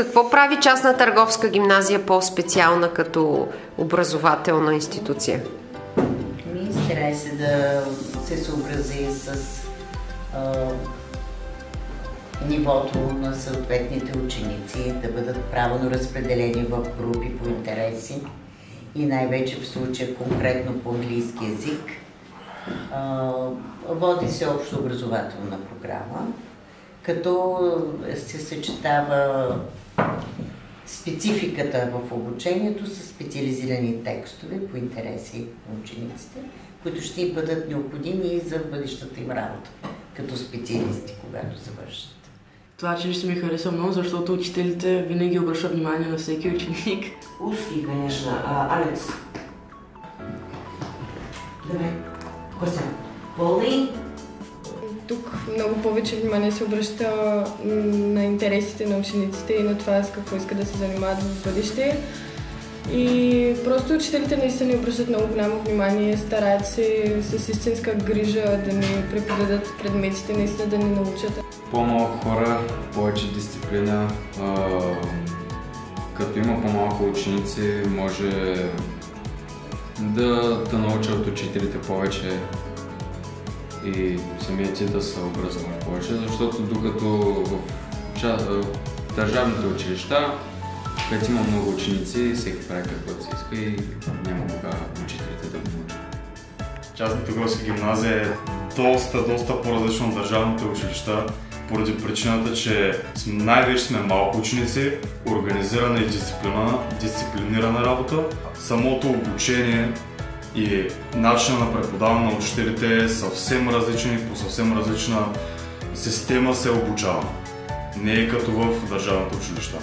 какво прави частна търговска гимназия по-специална като образователна институция? Старай се да се съобрази с нивото на съответните ученици, да бъдат правилно разпределени в групи по интереси и най-вече в случая конкретно по английски език. Води се общо образователна програма, като се съчетава спецификата в обучението с специализирани текстове по интереси на учениците, които ще им бъдат необходими и за бъдещата им работа, като специалисти, когато завършат. Това училище ми харесва много, защото учителите винаги обръщат внимание на всеки ученик. Узки, конечно. Алекс. Давай. Кося. Полни. Тук много повече внимание се обръща на интересите на учениците и на това с какво искат да се занимават в бъдеще. И просто учителите наистина ни обръщат много голямо внимание, стараят се с истинска грижа да ни преподадат предметите, наистина да ни научат. По-малко хора, повече дисциплина. Като има по-малко ученици, може да научат от учителите повече и самите си да се образуват повече, защото докато в държавните училища, където има много ученици, всеки прави каквото си иска и няма кога учителите да го научат. Частната търговска гимназия е доста по-различна от държавните училища, поради причината, че най-вече сме малко ученици, организирана и дисциплинирана работа. Самото обучение и начинът на преподаване на учителите е съвсем различен и по съвсем различна система се обучава. Не е като в държавните училища.